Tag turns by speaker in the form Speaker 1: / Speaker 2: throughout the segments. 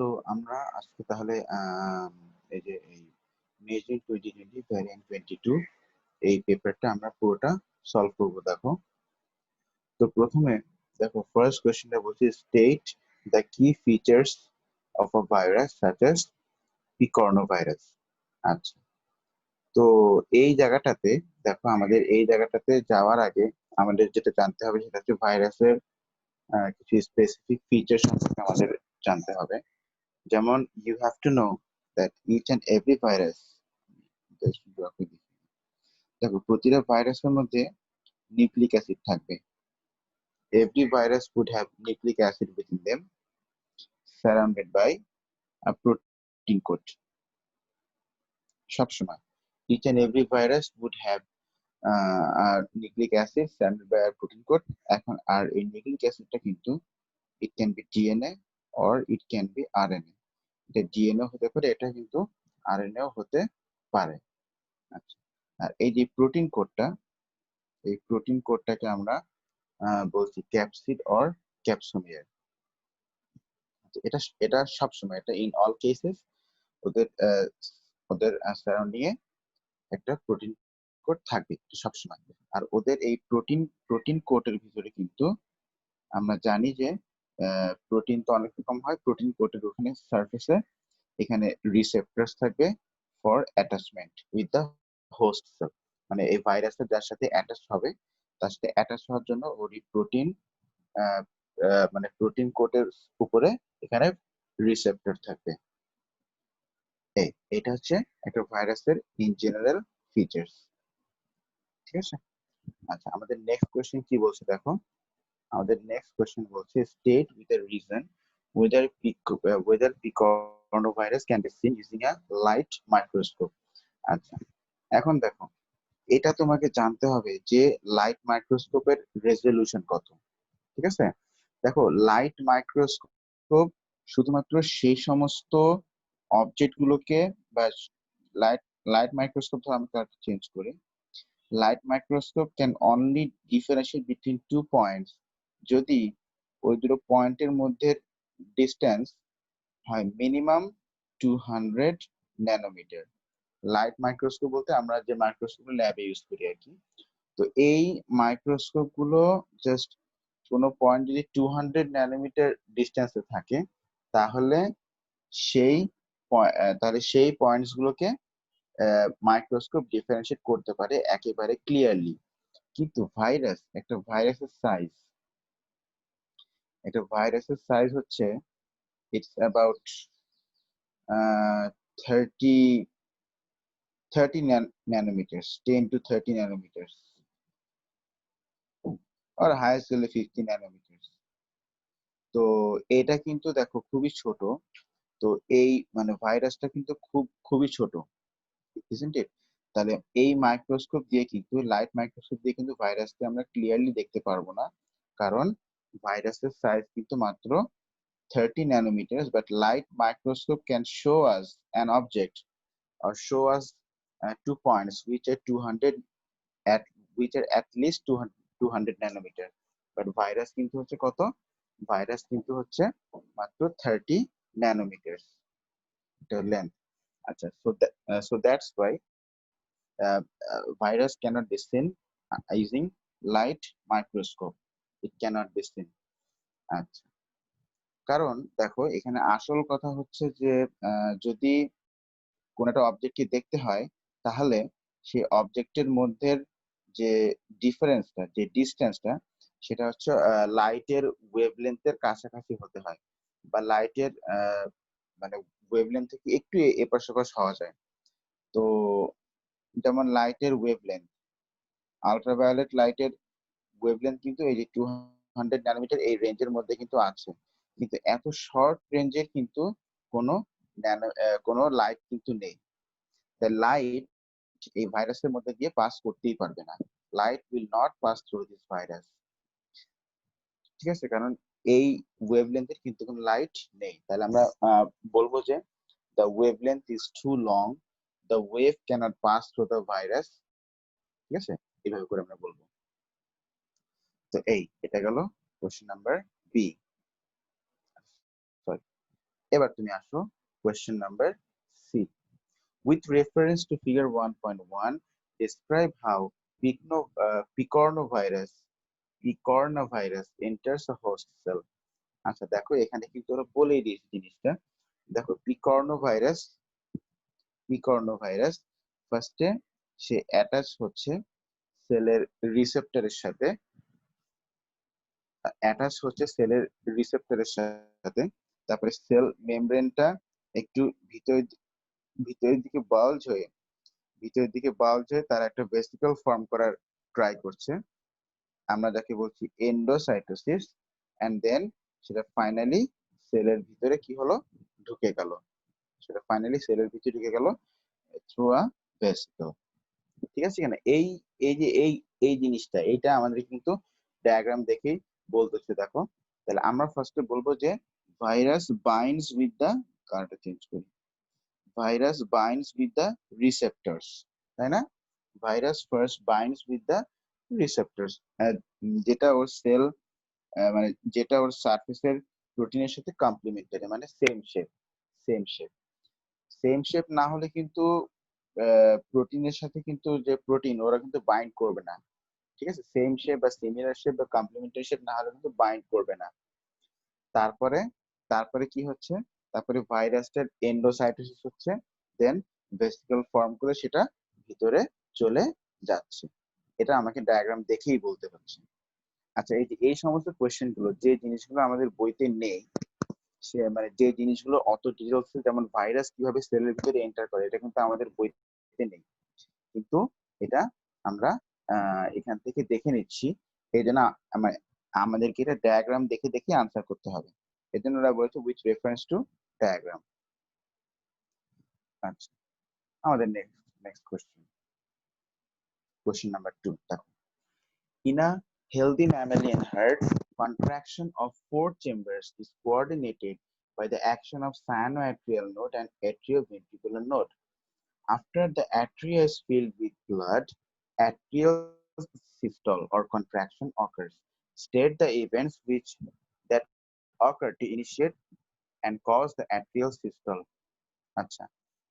Speaker 1: তো আমরা আজকে তাহলে এই যে এই মেজর 2020 ভ্যারিয়েন্ট 22 এই পেপারটা আমরা পুরোটা সলভ করব। দেখো, তো প্রথমে দেখো ফার্স্ট কোশ্চেনটা বলছে state the key features of a virus such as picorna virus. আচ্ছা, তো এই জায়গাটাতে দেখো, আমাদের এই জায়গাটাতে যাওয়ার আগে আমাদের যেটা জানতে হবে সেটা হচ্ছে ভাইরাসের কিছু স্পেসিফিক ফিচার সম্পর্কে আমাদের জানতে হবে। যেমন you have to know that each and every virus, দেখো প্রতিটা ভাইরাসের মধ্যে নিউক্লিক অ্যাসিড থাকবে। Every virus would have nucleic acid within them surrounded by a protein coat. সবসময় each and every virus would have a nucleic acid surrounded by a protein coat। এখন আর এই nucleic অ্যাসিডটা কিন্তু it can be DNA or it can be RNA। এটা DNA হতে পারে, এটা কিন্তু আরএনএও হতে পারে। আচ্ছা, আর এই যে প্রোটিন কোডটা, এই প্রোটিন কোডটাকে আমরা বলছি ক্যাপসিড অর ক্যাপসোমিয়ার। এটা এটা সবসময়, এটা ইন অল কেসেস ওদের ওদের সারাউন্ডিং এ একটা প্রোটিন কোড থাকবে সবসময়। আর ওদের এই প্রোটিন কোডের ভিতরে কিন্তু আমরা জানি যে প্রোটিন তো অনেক রকম হয়। প্রোটিন কোডের ওখানে সারফেসে এখানে রিসেপ্টরস থাকবে for attachment with the host cell. মানে এই ভাইরাসটা যার সাথে অ্যাটাচ হবে তার সাথে অ্যাটাচ হওয়ার জন্য ওই প্রোটিন মানে প্রোটিন কোডের উপরে এখানে রিসেপ্টর থাকবে। এটা হচ্ছে একটা ভাইরাসের ইন জেনারেল ফিচার্স। ঠিক আছে। আচ্ছা, আমাদের নেক্সট কোশ্চেন কি বলছে দেখো, আমাদের নেক্সট কোশ্চেন বলছে state with a reason whether picornavirus can be seen using a light microscope. আচ্ছা, এখন দেখো, এটা তোমাকে জানতে হবে যে লাইট মাইক্রোস্কোপের রেজলিউশন কত। ঠিক আছে, দেখো লাইট মাইক্রোস্কোপ শুধুমাত্র সেই সমস্ত অবজেক্ট গুলোকে বা লাইট লাইট মাইক্রোস্কোপ আমি চেঞ্জ করি। Light microscope can only differentiate between two points যদি ওই দুটো পয়েন্টের মধ্যে ডিস্টেন্স হয় মিনিমাম 200 ন্যানোমিটার। লাইট মাইক্রোস্কোপ বলতে আমরা যে মাইক্রোস্কোপ ল্যাবে ইউজ করি আর কি। তো এই মাইক্রোস্কোপ গুলো জাস্ট কোনো পয়েন্ট যদি 200 ন্যানোমিটার ডিস্টেন্সে থাকে তাহলে সেই সেই পয়েন্টস গুলোকে মাইক্রোস্কোপ ডিফারেন্সিয়েট করতে পারে একেবারে ক্লিয়ারলি। কিন্তু ভাইরাসের সাইজ হচ্ছে it's about 30 nanometers, 10 to 30 nanometers, or highest হলে 50 nanometers। তো এটা কিন্তু দেখো খুবই ছোট। তো এই মানে ভাইরাসটা কিন্তু খুবই ছোট, isn't it? তাহলে এই মাইক্রোস্কোপ দিয়ে কিন্তু লাইট মাইক্রোস্কোপ দিয়ে কিন্তু ভাইরাসকে আমরা ক্লিয়ারলি দেখতে পারবো না, কারণ ভাইরাসের সাইজ কিন্তু মাত্র 30 nanometers, but light microscope can show us an object or show us 2 points which are 200 at which are at least 200 nanometer। but virus কিন্তু হচ্ছে কত? ভাইরাস কিন্তু হচ্ছে মাত্র 30 nanometers length। আচ্ছা, so that's why virus cannot be seen using light microscope, it cannot be seen। আচ্ছা, কারণ দেখো এখানে আসল কথা হচ্ছে যে যদি কোন একটা অবজেক্টকে দেখতে হয় তাহলে সেই অবজেক্টের মধ্যে যে ডিফারেন্সটা, যে ডিস্টেন্সটা, সেটা হচ্ছে লাইটের ওয়েভলেন্থের কাছাকাছি হতে হয়, বা লাইটের মানে ওয়েভলেন্থ থেকে একটু এপাশ ওপাশ হওয়া যায়। তো যেমন লাইটের ওয়েভলেন্থ, আলট্রাভায়োলেট লাইটের ওয়েভলেন্থ কিন্তু এই যে 200 ন্যানোমিটার এই রেঞ্জের মধ্যে কিন্তু আছে। কিন্তু এত শর্ট রেঞ্জের কিন্তু কোনো কোনো লাইট কিন্তু নেই। দ্য লাইট এই ভাইরাসের মধ্যে দিয়ে পাস করতেই পারবে না। Light will not pass through this virus. ঠিক আছে, কারণ এই ওয়েভলেন্থের কিন্তু কোনো লাইট নেই। তাহলে আমরা বলবো যে the wavelength is too long, the wave cannot pass through the virus. ঠিক আছে, এইভাবে করে আমরা বলবো। তো এটা গেল কোশ্চেন নাম্বার বি, সরি এবার তুমি আসো question number C. With reference to figure 1.1, describe how picornavirus enters a host cell. আচ্ছা দেখো এখানে কিন্তু ওরা বলেই দিয়েছে জিনিসটা। দেখো পিকর্নোভাইরাস ফার্স্টে সে অ্যাটাচ হচ্ছে সেলের রিসেপ্টরের সাথে, সাথে। তারপরে সেল মেমব্রেনটা একটু ভিতরের ভিতরের দিকে বাল্জ হয়ে তার একটা ভেসিকল ফর্ম করার ট্রাই করছে, আমরা যাকে বলছি এন্ডোসাইটোসিস। এন্ড দেন সেটা ফাইনালি সেলের ভিতরে কি হলো, ঢুকে গেল। Through a vesicle. ঠিক আছে কিনা? এই এই যে এই এই জিনিসটা, এইটা আমাদের কিন্তু ডায়াগ্রাম দেখেই বলতেছে। দেখো তাহলে আমরা ফার্স্টে বলবো যে ভাইরাস বাইন্ডস উইথ দা, কার্ডটা চেঞ্জ করি, virus binds with the receptors, তাই না? Virus first binds with the receptors, যেটা ওর সেল, মানে যেটা ওর সারফেসের প্রোটিনের সাথে কমপ্লিমেন্টারি, মানে সেম শেপ না হলে কিন্তু প্রোটিনের সাথে কিন্তু যে প্রোটিন ওরা কিন্তু বাইন্ড করবে না। ঠিক আছে, সেম শেপ বা সিমিলার শেপ বা কমপ্লিমেন্টারি শেপ না হলে কিন্তু বাইন্ড করবে না। তারপরে তারপরে কি হচ্ছে, তারপরে ভাইরাসটার এন্ডোসাইটোসিস হচ্ছে, দেন ভেসিকল ফর্ম করে সেটা ভিতরে চলে যাচ্ছে। এটা আমাকে ডায়াগ্রাম দেখেই বলতে হচ্ছে। আচ্ছা এই যে এই সমস্ত কোয়েশ্চেন গুলো, যে জিনিসগুলো আমাদের বইতে নেই, সে মানে যে জিনিসগুলো অত ডিটেলস, যেমন ভাইরাস কিভাবে সেলের ভিতরে এন্টার করে, এটা কিন্তু আমাদের বইতে নেই, কিন্তু এটা আমরা এখান থেকে দেখে নিচ্ছি। এই জন্য মানে আমাদেরকে এটা ডায়াগ্রাম দেখে দেখে আনসার করতে হবে। এই জন্য ওরা বলেছে উইথ রেফারেন্স টু ডায়াগ্রাম। আচ্ছা আমাদের নেক্সট কোয়েশ্চেন নাম্বার 2 দেখো। In a healthy mammalian herd, contraction of four chambers is coordinated by the action of cyanoatrial node and atrioventricular node. After the atria is filled with blood, atrial systole or contraction occurs. State the events that occur to initiate and cause the atrial systole. আচ্ছা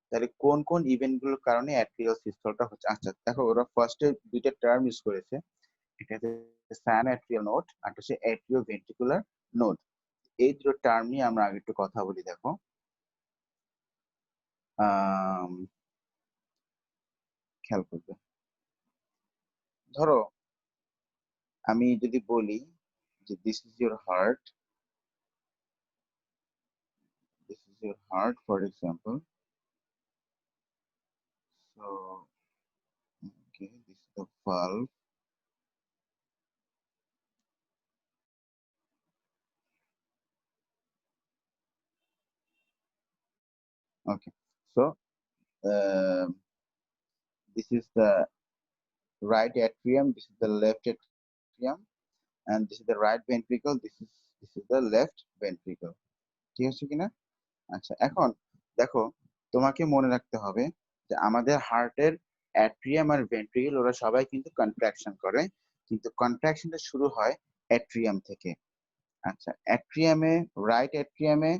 Speaker 1: তাহলে কোন কোন event গুলোর কারণে atrial সিস্টলটা হচ্ছে? আচ্ছা দেখো ওরা ফার্স্টে দুইটা টার্ম ইউজ করেছে, এটা হচ্ছে সায়ানোঅ্যাট্রিয়াল নোড আর হচ্ছে অ্যাট্রিওভেন্ট্রিকুলার নোড। এই দুটো টার্ম নিয়ে আমরা আগে একটু কথা বলি। দেখো খেয়াল করবে, ধরো আমি যদি বলি যে this is your heart, for example, so okay this is the valve, okay, so this is the right atrium, this is the left atrium, and this is the right ventricle, this is the left ventricle. ঠিক আছে কিনা? আচ্ছা এখন দেখো তোমাকে মনে রাখতে হবে যে আমাদের হার্টের অ্যাট্রিয়াম আর ভেন্ট্রিকল ওরা সবাই কিন্তু কন্ট্রাকশন করে, কিন্তু কন্ট্রাকশনটা শুরু হয় অ্যাট্রিয়াম থেকে। আচ্ছা রাইট অ্যাট্রিয়ামে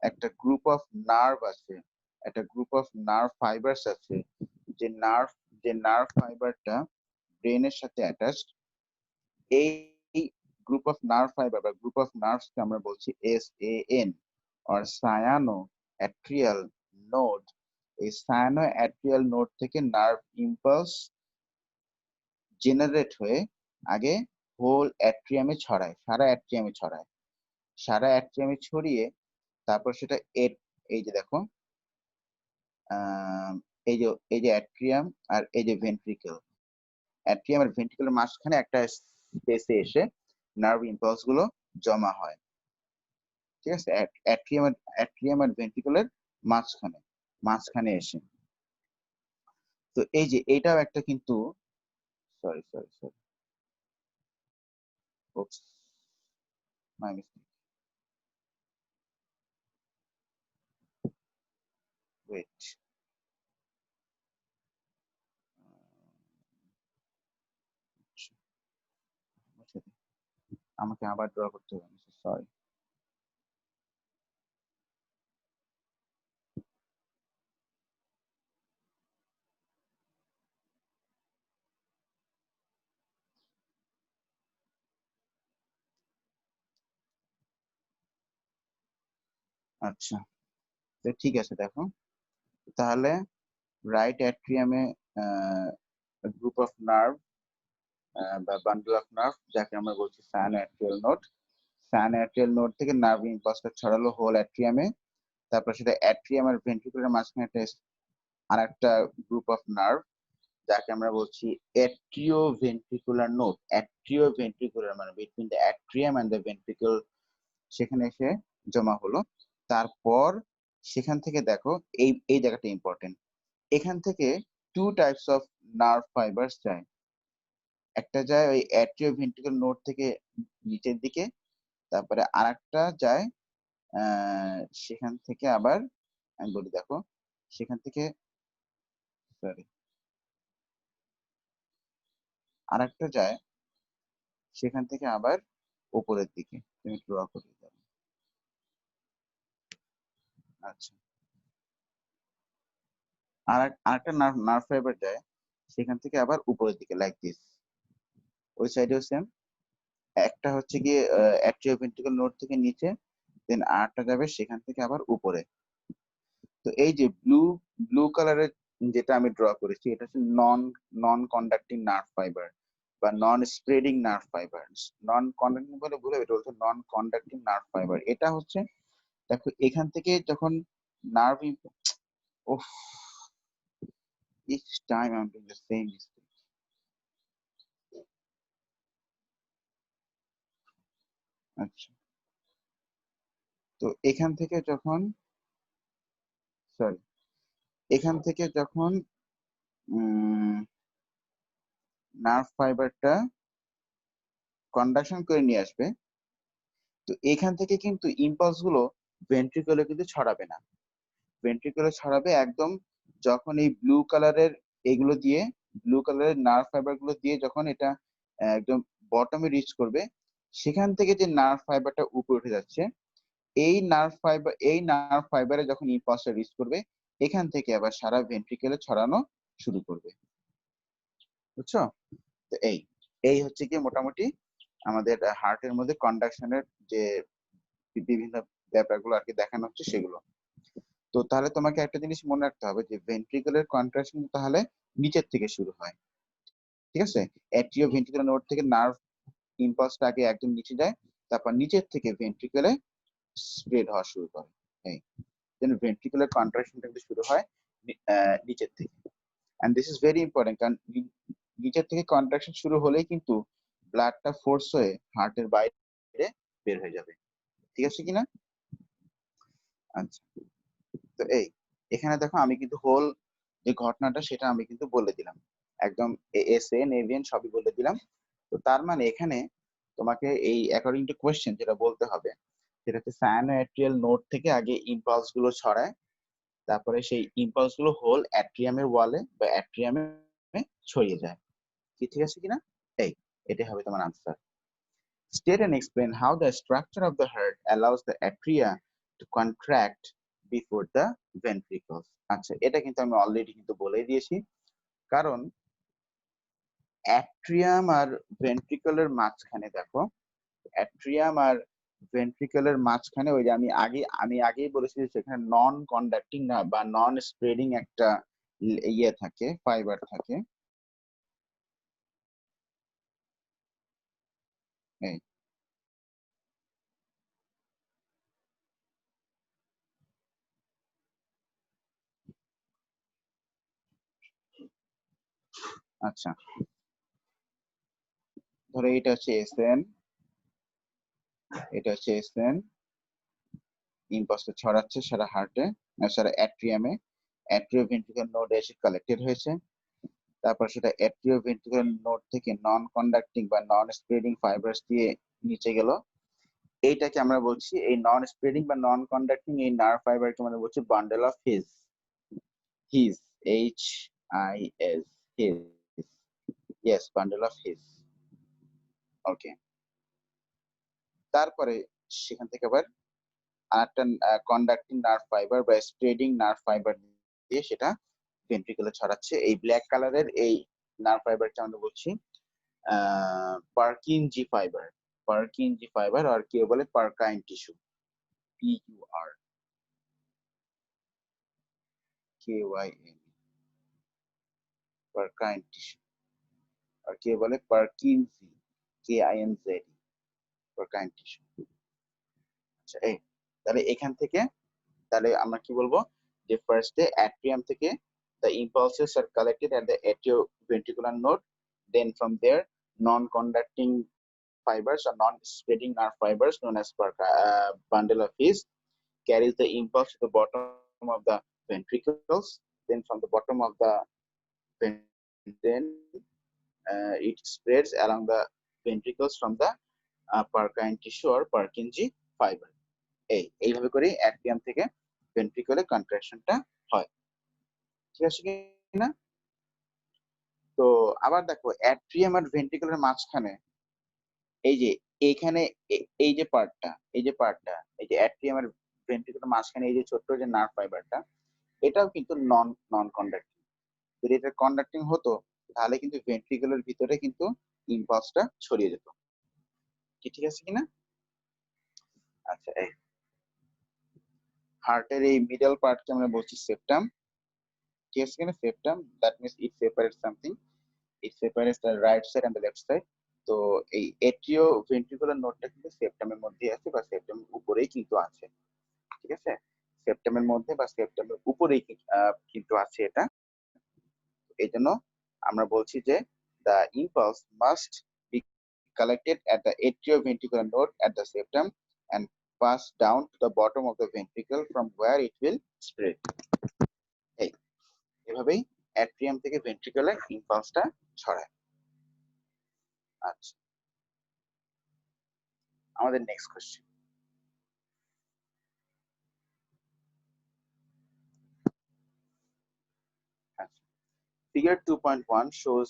Speaker 1: একটা গ্রুপ অফ নার্ভ আছে, একটা গ্রুপ অফ নার্ভ ফাইবারস আছে, যে নার্ভ ফাইবারটা ব্রেনের সাথে অ্যাটাচড। এই গ্রুপ অফ নার্ভ ফাইবার বা গ্রুপ অফ নার্ভসকে আমরা বলছি SAN or cyano atrial node. এই সায়ানো অ্যাট্রিয়াল নোড থেকে নার্ভ ইম্পালস জেনারেট হয়ে আগে হোল অ্যাট্রিয়ামে ছড়ায়, সারা অ্যাট্রিয়ামে ছড়িয়ে তারপর সেটা এই যে দেখো এই যে অ্যাট্রিয়াম আর এই যে ভেন্ট্রিকল, অ্যাট্রিয়াম আর ভেন্ট্রিকলের মাঝখানে একটা স্পেসে এসে নার্ভ ইম্পালস গুলো জমা হয়। ঠিক আছে, অ্যাট্রিয়াম আর ভেন্ট্রিকলের মাঝখানে এসে। তো এই যে এটাও একটা কিন্তু, sorry sorry sorry, oops, my mistake, wait, আমাকে আবার ড্র করতে হবে, সরি। আচ্ছা, তো ঠিক আছে দেখো, তাহলে রাইট অ্যাট্রিয়ামে গ্রুপ অফ নার্ভ বা বান্ডল অফ নার্ভ, যাকে আমরা বলছি সায়ানোঅ্যাট্রিয়াল নোড, সায়ানোঅ্যাট্রিয়াল নোড থেকে নার্ভ ইম্পালসটা ছড়ালো হোল অ্যাট্রিয়ামে, তারপর সেটা অ্যাট্রিয়াম আর ভেন্ট্রিকুলার মাঝখানে একটা আরেকটা গ্রুপ অফ নার্ভ, যাকে আমরা বলছি atrio ventricular node. Atrio ventricular মানে between the atrium and the ventricle, সেখানে এসে জমা হলো। তারপর সেখান থেকে দেখো, এই এই জায়গাটা ইম্পর্টেন্ট, এখান থেকে two types of nerve fibres যায়। একটা যায় ওই অ্যাট্রিও ভেন্ট্রিকুলার নোড থেকে নিচের দিকে, তারপরে আরেকটা যায় সেখান থেকে আবার, আমি বলি দেখো, সেখান থেকে, সরি, আরেকটা যায় সেখান থেকে আবার উপরের দিকে, তুমি ড্র করে দাও। আচ্ছা, আরেকটা নার্ভ নার্ভ ফাইবার যায় সেখান থেকে আবার উপরের দিকে, লাইক দিস। ওই সাইডেও সেম, একটা হচ্ছে গিয়ে অ্যাট্রিওভেন্ট্রিকুলার নোড থেকে নিচে, দেন আরেকটা যাবে সেখান থেকে আবার উপরে। তো এই যে ব্লু ব্লু কালারের যেটা আমি ড্র করেছি, এটা হচ্ছে নন নন কন্ডাক্টিং নার্ভ ফাইবার বা নন স্প্রেডিং নার্ভ ফাইবার। নন কন্ডাক্টিং বলে ভুলে, এটা হচ্ছে নন কন্ডাক্টিং নার্ভ ফাইবার। এটা হচ্ছে, দেখো এখান থেকে যখন nerve, of, each time I'm doing the same mistake. আচ্ছা, তো এখান থেকে যখন, সরি, এখান থেকে যখন নার্ভ ফাইবারটা কন্ডাকশন করে নিয়ে আসবে, তো এখান থেকে কিন্তু ইম্পালস গুলো ভেন্ট্রিকলে কিন্তু ছড়াবে না। ভেন্ট্রিকলে ছড়াবে একদম যখন এই ব্লু কালারের এগুলো দিয়ে, ব্লু কালারের নার্ভ ফাইবার গুলো দিয়ে যখন এটা একদম বটমে রিচ করবে, সেখান থেকে যে নার্ভ ফাইবারটা উপরে উঠে যাচ্ছে, এই নার্ভ ফাইবারে যখন ইম্পালসটা রিচ করবে, এখান থেকে আবার সারা ভেন্ট্রিকেলে ছড়ানো শুরু করবে। বুঝছো? তো এই এই হচ্ছে কি মোটামুটি আমাদের হার্টের মধ্যে কন্ডাকশনের যে বিভিন্ন ব্যাপারগুলো আর কি দেখানো হচ্ছে সেগুলো। তো তাহলে তোমাকে একটা জিনিস মনে রাখতে হবে যে ভেন্ট্রিকুলার কন্ট্রাকশন তাহলে নিচের থেকে শুরু হয়, ঠিক আছে? অ্যাট্রিও ভেন্ট্রিকুলার নোড থেকে নার্ভ ইম্পালসটা আগে একদম নিচে যায়, তারপর নিচের থেকে ভেন্ট্রিকুলে স্প্রেড হওয়া শুরু করে। এই দেন ভেন্ট্রিকুলার কন্ট্রাকশনটা কিন্তু শুরু হয় নিচের থেকে। And this is very important, কারণ নিচের থেকে কন্ট্রাকশন শুরু হলেই কিন্তু ব্লাডটা ফোর্স হয়ে হার্টের বাইরে বের হয়ে যাবে। ঠিক আছে কিনা? আচ্ছা, তো এই এখানে দেখো আমি কিন্তু হোল যে ঘটনাটা সেটা আমি কিন্তু বলে দিলাম, একদম এসএন এভিএন সবই বলে দিলাম। তো তার মানে এখানে তোমাকে এই অ্যাকর্ডিং টু কোয়েশ্চেন যেটা বলতে হবে, সেটা হচ্ছে সায়ানোঅ্যাট্রিয়াল নোড থেকে আগে ইম্পালস গুলো ছড়ায়, তারপরে সেই ইম্পালস গুলো হোল অ্যাট্রিয়ামের ওয়ালে বা অ্যাট্রিয়ামে ছড়িয়ে যায়। কি ঠিক আছে কিনা? এই এটাই হবে তোমার answer. State and explain how the structure of the heart allows the atria to contract before the ventricles. আচ্ছা, এটা কিন্তু আমি অলরেডি কিন্তু বলে দিয়েছি, কারণ অ্যাট্রিয়াম আর ভেন্ট্রিকলের মাঝখানে দেখো, অ্যাট্রিয়াম আর ভেন্ট্রিকলের মাঝখানে ওই যে আমি আগেই বলেছি যে সেখানে নন কন্ডাক্টিং না বা নন স্প্রেডিং একটা ইয়ে থাকে, ফাইবার থাকে। এই আচ্ছা, ধরো এটা হচ্ছে এসএন, এটা হচ্ছে এসএন, ইম্পালসটা ছড়াচ্ছে সারা হার্টে, সারা অ্যাট্রিয়ামে, অ্যাট্রিও ভেন্ট্রিকুলার নোডে এসে কালেক্টেড হয়েছে, তারপর সেটা অ্যাট্রিও ভেন্ট্রিকুলার নোড থেকে নন কন্ডাক্টিং বা নন স্প্রেডিং ফাইবারস দিয়ে নিচে গেল। এইটাকে আমরা বলছি, এই নন স্প্রেডিং বা নন কন্ডাক্টিং এই নার্ভ ফাইবারকে আমরা বলছি bundle of His, His, H I S, His, yes, bundle of His. Okay, তারপরে সেখান থেকে আবার আরেকটা কন্ডাক্টিং নার্ভ ফাইবার বা স্প্রেডিং নার্ভ ফাইবার দিয়ে সেটা ভেন্ট্রিকুলে ছড়াচ্ছে। এই ব্ল্যাক কালারের এই নার্ভ ফাইবারকে আমরা বলছি পার্কিনজি ফাইবার, পার্কিনজি ফাইবার, আর কেউ বলে পার্কাইন টিস্যু, পিইউআর। KYN, পারকাইন টিস্যু, আর কে বলে পারকিনজি, KINZ, পারকাইন টিস্যু। আচ্ছা, এই তাহলে এখান থেকে তাহলে আমরা কি বলবো যে ফার্স্টে অ্যাট্রিয়াম থেকে the impulses are collected at the atrioventricular node, then from there non-conducting fibers or non-spreading nerve fibers known as bundle of His carries the impulse to the bottom of the ventricles, then from the bottom of the then it spreads along the ventricles from the Purkinje tissue or Purkinje fiber. এইভাবে করে atrium থেকে ভেন্ট্রিকলে কন্ট্রাকশনটা হয়, ঠিক আছে কিনা? তো আবার দেখো অ্যাট্রিয়াম আর ভেন্ট্রিকলের মাঝখানে এই যে এইখানে এই যে পার্টটা এই যে অ্যাট্রিয়াম আর ভেন্ট্রিকলের মাঝখানে এই যে ছোট্ট যে নার্ভ ফাইবারটা, এটাও কিন্তু নন কন্ডাক্টিং। যদি এটা কন্ডাক্টিং হতো তাহলে কিন্তু ভেন্ট্রিকলের ভিতরে কিন্তু ইম্পালসটা ছড়িয়ে যেত, কি ঠিক আছে কিনা? আচ্ছা, এই হার্টের এই মিডল পার্টকে আমরা বলছি সেপ্টাম, ঠিক আছে কিনা? Septum, that means it separates something, it separates the right side and the left side. তো এই এট্রিও ভেন্ট্রিকুলার নোডটা কিন্তু সেপ্টামের মধ্যে আছে বা সেপ্টামের উপরেই কিন্তু আছে, ঠিক আছে? সেপ্টামের মধ্যে বা সেপ্টামের উপরেই কিন্তু আছে এটা। এই জন্য আমরা বলছি যে the impulse must be collected at the atrioventricular node at the septum and pass down to the bottom of the ventricle from where it will spread. এভাবেই অ্যাট্রিয়াম থেকে ভেন্ট্রিকলে ইম্পালসটা ছড়ায়। আচ্ছা, আমাদের next question. Figure 2.1 shows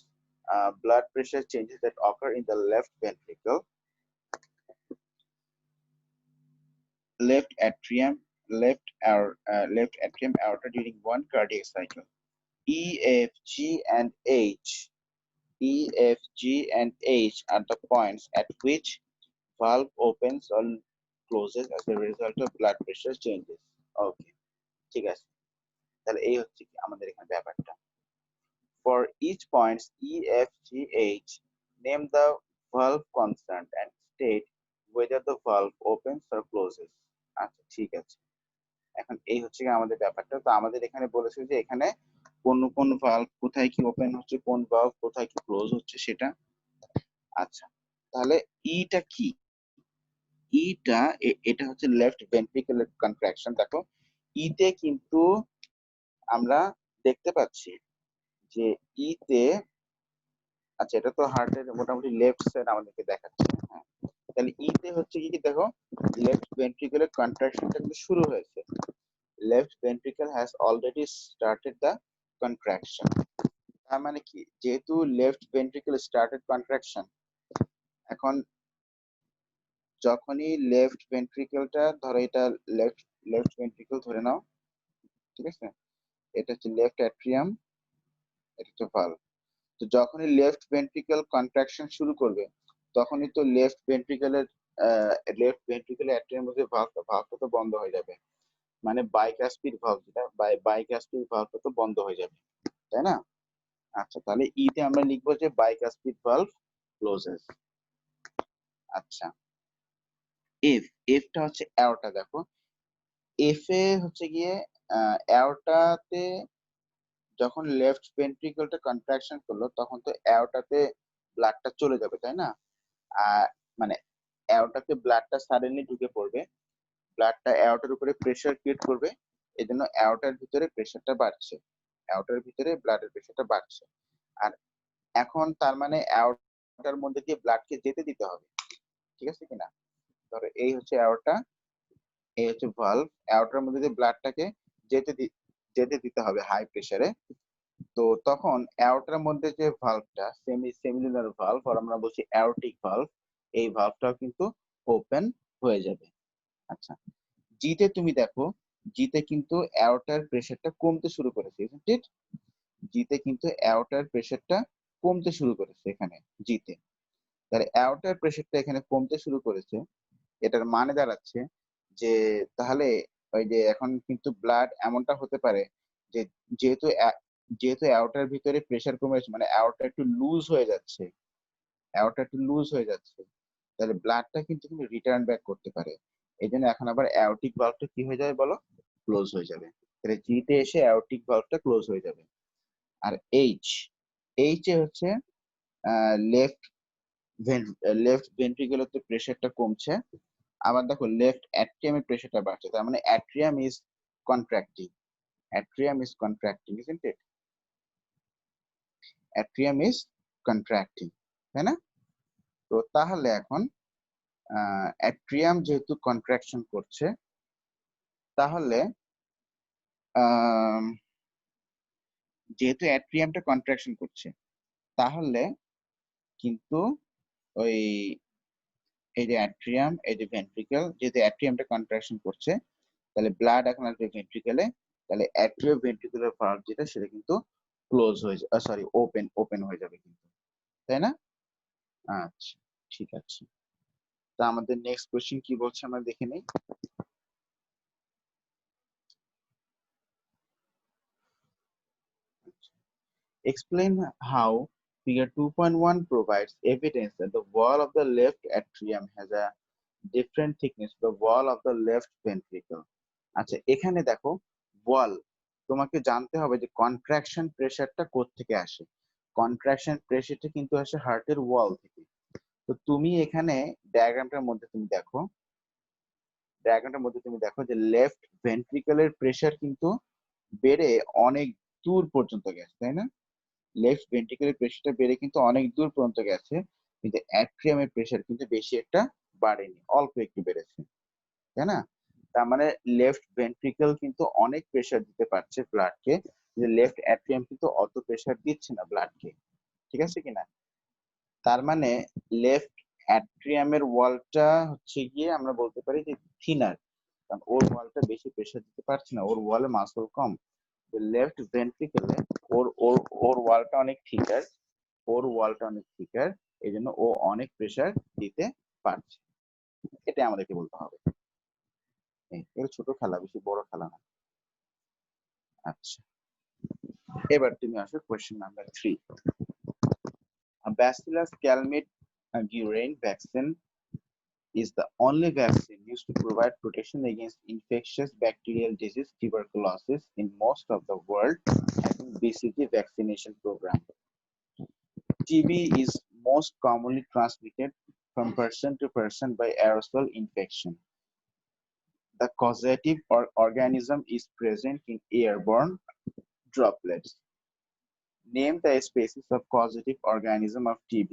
Speaker 1: blood pressure changes that occur in the left ventricle, left atrium, left atrium aorta during one cardiac cycle. E, F, G, and H. E, F, G, and H are the points at which valve opens or closes as a result of blood pressure changes. Okay, ঠিক আছে, তাহলে এই হচ্ছে কি আমাদের এখানে ব্যাপারটা। For each points E, F, G, H, name the valve concerned and state whether the valve opens or closes. আচ্ছা, ঠিক আছে, এখন এই হচ্ছে কি আমাদের ব্যাপারটা। তো আমাদের এখানে বলেছে যে এখানে কোন কোন ভালভ কোথায় কি ওপেন হচ্ছে, কোন ভালভ কোথায় কি ক্লোজ হচ্ছে সেটা। আচ্ছা, তাহলে ইটা কি? ইটা এটা হচ্ছে লেফট ভেন্ট্রিকুলার কন্ট্রাকশন। দেখো ইতে কিন্তু আমরা দেখতে পাচ্ছি যে ইতে, আচ্ছা এটা তো হার্টের মোটামুটি লেফট সাইড আমাদেরকে দেখাচ্ছে, হ্যাঁ। তাহলে ইতে হচ্ছে কি দেখো লেফট ভেন্ট্রিকুলার কন্ট্রাকশনটা কিন্তু শুরু হয়েছে, left ventricle has already started the contraction. তার মানে কি, যেহেতু লেফট ভেন্ট্রিকল স্টার্টেড কন্ট্রাকশন, এখন যখনই লেফট ভেন্ট্রিকলটা ধরো, এটা লেফট ভেন্ট্রিকল ধরে নাও, ঠিক আছে, এটা হচ্ছে লেফট অ্যাট্রিয়াম, এটা হচ্ছে ভালভ। তো যখনই লেফট ভেন্ট্রিকল কন্ট্রাকশন শুরু করবে তখনই তো লেফট ভেন্ট্রিকলের অ্যাট্রিয়ামের মধ্যে ভালভটা তো বন্ধ হয়ে যাবে, মানে বাইকাস্পিড ভালভ, যেটা বাইকাস্পিড ভালভটা তো বন্ধ হয়ে যাবে, তাই না? আচ্ছা, তাহলে ইতে আমরা লিখবো যে বাইকাস্পিড ভালভ ক্লোজেস। আচ্ছা, এফটা হচ্ছে অ্যাওর্টা। দেখো এফ এ হচ্ছে গিয়ে অ্যাওর্টাতে যখন লেফট ভেন্ট্রিকলটা কন্ট্রাকশন করলো তখন তো অ্যাওর্টাতে ব্লাডটা চলে যাবে, তাই না? মানে অ্যাওর্টাতে ব্লাডটা সাডেনলি ঢুকে পড়বে, ব্লাডটা অ্যাওর্টার উপরে প্রেসার ক্রিয়েট করবে, এজন্য অ্যাওর্টার ভিতরে প্রেসারটা বাড়ছে, অ্যাওর্টার ভিতরে ব্লাডের প্রেসারটা বাড়ছে। আর এখন তার মানে অ্যাওর্টার মধ্যে দিয়ে ব্লাডকে যেতে দিতে হবে, ঠিক আছে কিনা? ধরো এই হচ্ছে অ্যাওর্টা, এই হচ্ছে ভালভ, অ্যাওর্টার মধ্যে দিয়ে ব্লাডটাকে যেতে দিতে হবে হাই প্রেসারে। তো তখন অ্যাওর্টার মধ্যে যে ভালভটা সেমিলুনার ভালভ, আর আমরা বলছি অ্যাওর্টিক ভালভ, এই ভালভটাও কিন্তু ওপেন হয়ে যাবে। আচ্ছা, জিতে তুমি দেখো, জিতে কিন্তু অ্যাওর্টার প্রেসারটা কমতে শুরু করেছে, জিতে কিন্তু অ্যাওর্টার প্রেসারটা কমতে শুরু করেছে এখানে জিতে। তাহলে অ্যাওর্টার প্রেসারটা এখানে কমতে শুরু করেছে, এটার মানে দাঁড়াচ্ছে যে তাহলে ওই যে এখন কিন্তু ব্লাড এমনটা হতে পারে যে যেহেতু যেহেতু অ্যাওর্টার ভিতরে প্রেসার কমে যাচ্ছে, মানে অ্যাওর্টা একটু লুজ হয়ে যাচ্ছে, তাহলে ব্লাডটা কিন্তু রিটার্ন ব্যাক করতে পারে। এই জন্য এখন আবার অ্যাওর্টিক ভালভটা কি হয়ে যাবে বলো, ক্লোজ হয়ে যাবে। তাহলে জি তে এসে অ্যাওর্টিক ভালভটা ক্লোজ হয়ে যাবে। আর এইচ, এইচ এ হচ্ছে লেফট লেফট ভেন্ট্রিকুলারতে প্রেসারটা কমছে, আবার দেখো লেফট অ্যাট্রিয়ামের প্রেসারটা বাড়ছে, তার মানে atrium is contracting, atrium is contracting, isn't it? Atrium is contracting, তাই না? তো তাহলে এখন অ্যাট্রিয়াম যেহেতু কন্ট্রাকশন করছে, তাহলে আম, যেহেতু অ্যাট্রিয়ামটা কন্ট্রাকশন করছে, তাহলে কিন্তু ওই এই যে অ্যাট্রিয়াম, এই যে ভেন্ট্রিকল, যেহেতু অ্যাট্রিয়ামটা কন্ট্রাকশন করছে, তাহলে ব্লাড এখন আসবে ভেন্ট্রিকলে, তাহলে অ্যাট্রিও ভেন্ট্রিকুলার ভালভ যেটা সেটা কিন্তু ক্লোজ হয়ে যাবে, সরি ওপেন হয়ে যাবে কিন্তু, তাই না? আচ্ছা, ঠিক আছে। তা আমাদের নেক্সট কোশ্চেন কি বলছে আমরা দেখে নেই। Explain how figure 2.1 provides evidence that the wall of the left atrium has a different thickness to the wall of the left ventricle. আচ্ছা, এখানে দেখো ওয়াল, তোমাকে জানতে হবে যে কন্ট্রাকশন প্রেসারটা কোথা থেকে আসে। কন্ট্রাকশন প্রেসারটা কিন্তু আসে হার্টের ওয়াল থেকে। তো তুমি এখানে ডায়াগ্রামটার মধ্যে তুমি দেখো যে লেফট ভেন্ট্রিকলের প্রেসার কিন্তু বেড়ে অনেক দূর পর্যন্ত গেছে, তাই না? লেফট ভেন্ট্রিকুলার প্রেসারটা বেড়ে কিন্তু অনেক দূর পর্যন্ত গেছে, কিন্তু অ্যাট্রিয়ামের প্রেসার কিন্তু বেশি একটা বাড়েনি, অল্প একটু বেড়েছে, তাই না? তার মানে লেফট ভেন্ট্রিকল কিন্তু অনেক প্রেসার দিতে পারছে ব্লাডকে, লেফট অ্যাট্রিয়াম কিন্তু অত প্রেসার দিচ্ছে না ব্লাডকে, ঠিক আছে কিনা? তার মানে লেফট অ্যাট্রিয়ামের ওয়ালটা হচ্ছে গিয়ে আমরা বলতে পারি যে থিনার, কারণ ওর ওয়ালটা বেশি প্রেসার দিতে পারছে না, ওর ওয়ালে মাসল কম। লেফট ভেন্ট্রিকলে ওর ওর ওর ওয়ালটা অনেক থিকার, এই জন্য ও অনেক প্রেসার দিতে পারছে, এটা আমাদেরকে বলতে হবে। এটা ছোট খেলা, বেশি বড় খেলা না। আচ্ছা, এবার তুমি আসো question number 3। A Bacillus calmette-guerin vaccine is the only vaccine used to provide protection against infectious bacterial disease tuberculosis in most of the world, having BCG vaccination program. TB is most commonly transmitted from person to person by aerosol infection. The causative organism is present in airborne droplets. Name the species of causative organism of TB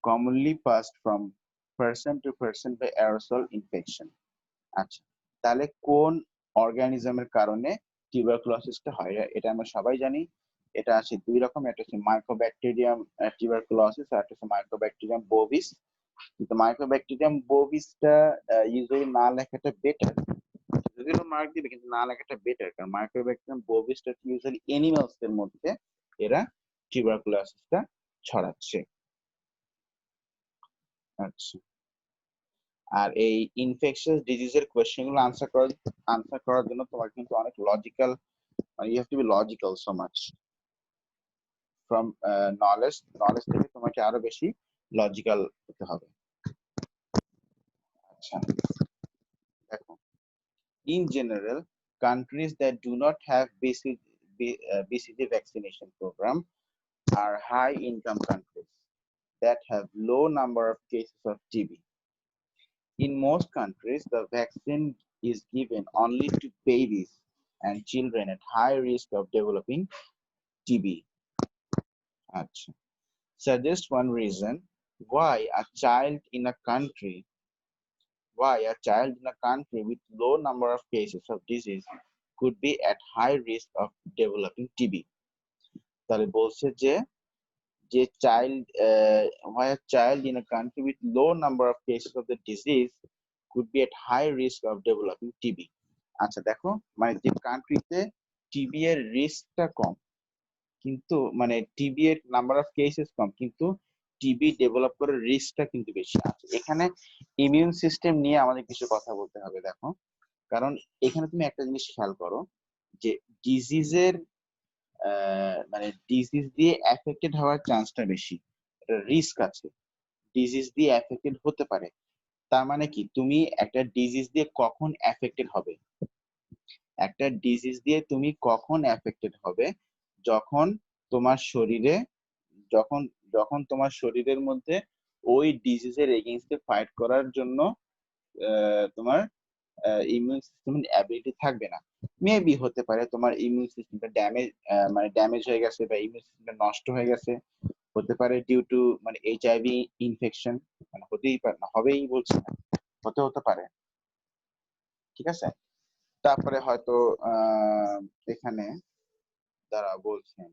Speaker 1: commonly passed from person to person by aerosol infection. আচ্ছা, তাহলে কোন অর্গানিজমের কারণে টিউবারকুলোসিসটা হয়, এটা আমরা সবাই জানি। এটা আছে দুই রকম, একটা হচ্ছে মাইকোব্যাকটেরিয়াম টিউবারকুলোসিস, আর একটা হচ্ছে মাইকোব্যাকটেরিয়াম বোভিস। কিন্তু মাইকোব্যাকটেরিয়াম বোভিসটা ইউজুয়ালি না লেখাটা বেটার, যদিও মার্ক দিবে কিন্তু না লেখাটা বেটার, কারণ মাইক্রোব্যাকটেরিয়াম বোভিসটা ইউজুয়ালি অ্যানিমালস এর মধ্যে এরা টিউবারকুলোসিসটা ছড়াচ্ছে। আচ্ছা, আর এই ইনফেকশাস ডিজিজের কোশ্চেন গুলো আনসার করার জন্য তোমাকে কিন্তু অনেক logical, you have to be logical so much from knowledge থেকে তোমাকে আরো বেশি লজিক্যাল হতে হবে। আচ্ছা, দেখো, in general, countries that do not have BCG vaccination program are high income countries that have low number of cases of TB. In most countries, the vaccine is given only to babies and children at high risk of developing TB. Achha. Suggest one reason why a child in a country with low number of cases of disease could be at high risk of developing TB. তাহলে বলছে যে why a child in a country with low number of cases of the disease could be at high risk of developing TB. আচ্ছা, দেখো, মানে যে কান্ট্রিতে TB এর রিস্কটা কম, কিন্তু মানে টিবি এর নাম্বার অফ কেসেস কম, কিন্তু টিবি ডেভেলপ করার রিস্কটা কিন্তু বেশি আছে। এখানে ইমিউন সিস্টেম নিয়ে আমাদের কিছু কথা বলতে হবে। দেখো, কারণ এখানে তুমি একটা জিনিস খেয়াল করো যে ডিজিজের মানে ডিজিজ দিয়ে এফেক্টেড হওয়ার চান্সটা বেশি, এটা রিস্ক আছে, ডিজিজ দিয়ে এফেক্টেড হতে পারে। তার মানে কি, তুমি একটা ডিজিজ দিয়ে কখন এফেক্টেড হবে, একটা ডিজিজ দিয়ে তুমি কখন এফেক্টেড হবে, যখন তোমার শরীরে, যখন যখন তোমার শরীরের মধ্যে ওই ডিজিজের এগেইনস্টে ফাইট করার জন্য তোমার ইমিউন সিস্টেমের অ্যাবিলিটি থাকবে না। মেবি হতে পারে তোমার ইমিউন সিস্টেমটা ড্যামেজ, মানে ড্যামেজ হয়ে গেছে বা ইমিউন সিস্টেমটা নষ্ট হয়ে গেছে, হতে পারে ডিউ টু মানে এইচআইভি ইনফেকশন, মানে হতেই পারে না, হবেই বলছি না, হতে পারে। ঠিক আছে, তারপরে হয়তো এখানে যারা বলছেন,